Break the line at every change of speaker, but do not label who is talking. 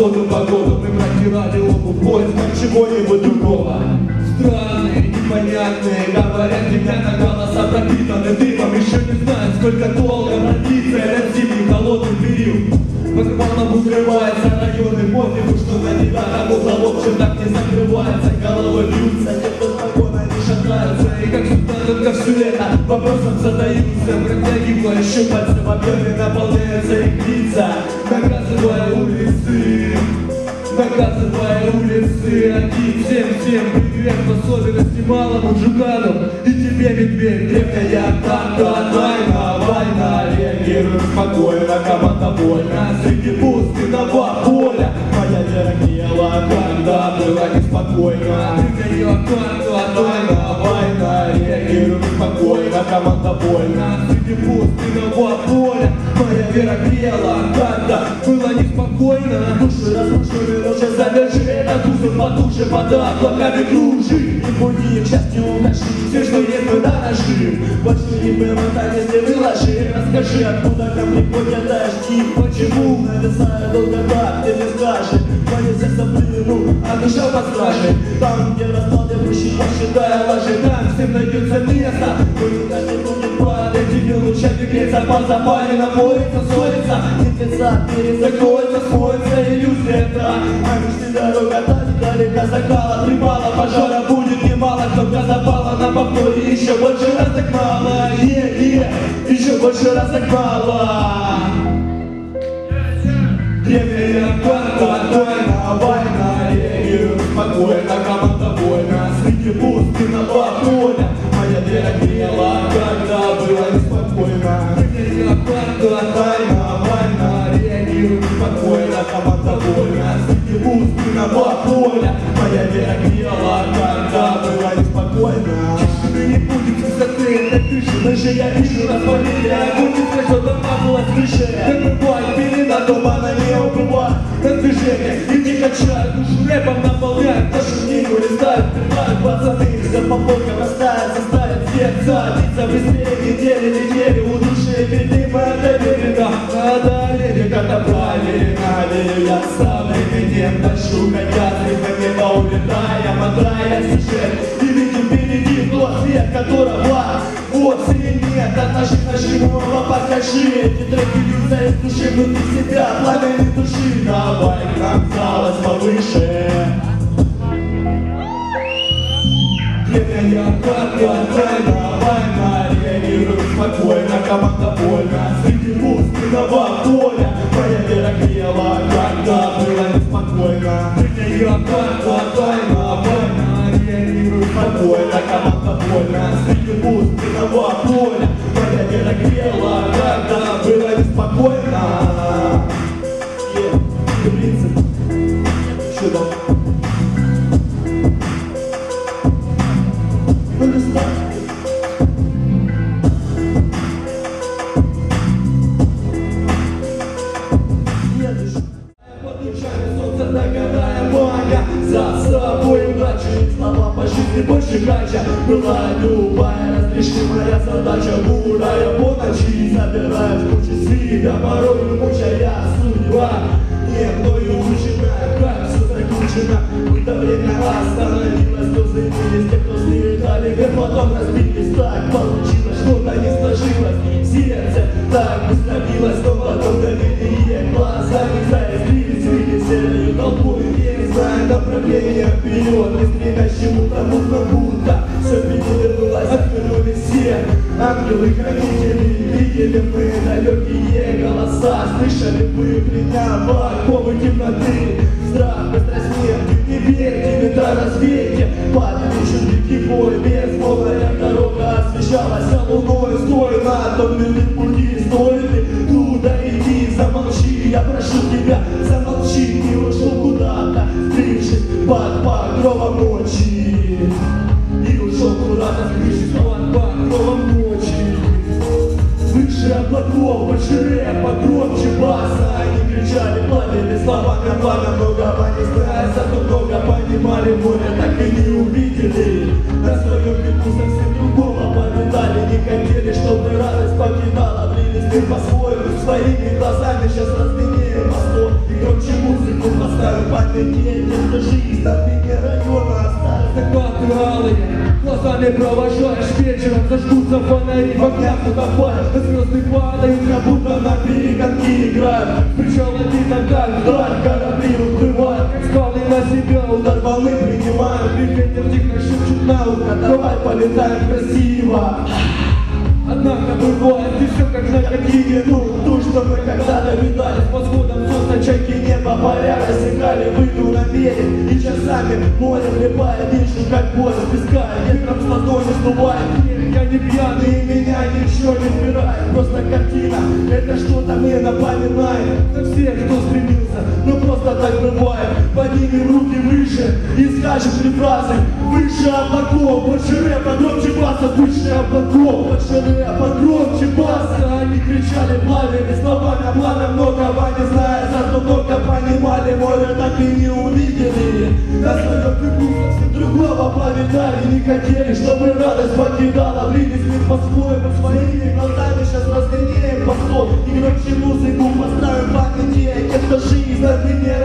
походу мы протирали оба в поисках чего-нибудь другого. Странные, непонятные, говорят, ребята голоса пропитаны дымом. Еще не знаю, сколько долго продлится этот зимний холодный период. По карманам укрывается районы, пофигу, что на девятом уголок чердак не закрывается. Головой бьются, где-то спокойно не шатаются. И как всегда только все это вопросом задаются. Протягивая щупальца, в объеме наполняются их лица. Наказывая улицы, один всем привет, в особенности малому Джугану и тебе, медведь. Древняя танка, война, реагирует спокойно, команда вольна. Среди пустынного поля моя вера гнила, когда было неспокойно. Древняя танка, война, реагирует спокойно, команда вольна. Среди пустынного поля моя вера гнила, когда было неспокойно. Души разрушили, уже задержи этот узел потуже, под облаками кружи. Не буди, к счастью, укажи все, что есть, мы дорожим. Больше не было, если выложи. Расскажи, откуда ко мне приходят дожди, почему нависая долго так, ты не скажешь. Мое сердце в плену, а душа под стражей. Там, где распад, я прощи, посчитая ложи. Там всем найдется место, но не каждый будет падать. Тебе лучше греться, по запале напоится, ссорится. Мертвеца перезакроется, смоется иллюзия та. А мечты дорога та далеко закала, припала, пожара будет немало. Кто-то запала на повторе, еще больше раз так мало. Еще больше раз так мало. Древняя танка, война, реагирует спокойно, команда вольна. Среди пустынного поля моя вера грела, когда было неспокойно. Древняя танка, война, реагирует спокойно, команда вольна. Среди пустынного поля моя вера грела, когда было неспокойно. Тишины не будет высоты на крыше, ныже я вижу распаление. Огонь не скажет, дома была с крыши. Как бывает, пелена тумана не убывает на движение. И не качают, душу рэпом наполняют. Нашу книгу листают, прибавят пацаны. Все по полкам растают, заставят сердца биться быстрее недели. У души беды мы доверена. Надо лень, когда проверена. Я сам временем дышу, хотя с ритмами улетая, мотая сюжет. И видим впереди тот свет, которого вовсе нет. От наших нажимов покажи. Эти треки льются из души внутри себя, пламени души. Давай к нам залаз повыше. Древняя танка, война, реагирует спокойно, команда вольна. Среди пустынного поля моя вера грела, когда было неспокойно. Древняя танка, война, реагирует спокойно, команда вольна. Среди пустынного поля моя вера грела, когда было неспокойно. Принцип, что там? За собой удачи, слова по жизни больше гача. Была любая разрешимая задача, гуляя по ночи, забирая в кучу себя, порой мучая судьба. Не мною учена, как все закручено. Будто время остановилось, то соединились те, кто слетали, и потом разбились. Так получилось, что-то не сложилось. Сердце так быстро билось, но потом доверие глазами заискрились, видели серую толпу. Направление вперед, не стремясь чему-то, будто все перевернулось, отвернулись все ангелы-хранители. Видели мы далекие голоса, слышали вы меня в оковы темноты. Страх быстрой смерти, не верьте, вета развейте. Падали чудики бой, безмолвная дорога освещалась луной. Стой на томленном пути, стоит ли туда идти? Замолчи, я прошу тебя, замолчи, не ушел куда-то, скрывшись под покровом ночи. И ушел куда-то, скрывшись под покровом ночи. Выше облаков, больше рэпа, громче баса. Они кричали, плавили словами, пламя многого не зная, зато много понимали, море так и не увидели. На своем веку совсем другого повидали, не хотели, чтобы радость покидала. Влились мы по-своему, своими глазами, сейчас разменяем мостов и громче музыку. Каждый день это жизнь на дне района осталась.
Закаты алые, глаза не провожаешь. Вечером зажгутся фонари, в огнях утопаешь, а звезды падают,
Как будто на перегонки играют.
причем один вдаль,
Вдаль корабли уплывают.
скалы на себя удар.
Удар волны принимают.
И ветер тихо шепчет на ухо.
Давай полетаем красиво.
Однако бывает, ты все как на
Какие ту, что мы когда-то видали.
с восходом солнца
Чайки небо паря рассекали, выйду на берег. И часами море вливает, вижу, как поле песка. Ветром с ладони сдувает.
я не пьяный.
И меня ничего не вбирает. Просто картина, это что-то мне напоминает.
За всех, кто стремился.
Ну просто так бывает. Поднимем руки выше и скажем три фразы. Выше облаков, больше рэпа, громче баса. Выше облаков, больше рэпа, громче баса. Они кричали, плавили словами, а пламя многого не зная. Зато много понимали, море так и не увидели. На своем пику совсем другого повидали. Не хотели, чтобы радость покидала. Близились мы по-своему, своими глазами. Сейчас разгоняем постол и громче музыку поставим в памяти. Тех, кто жизнь на длине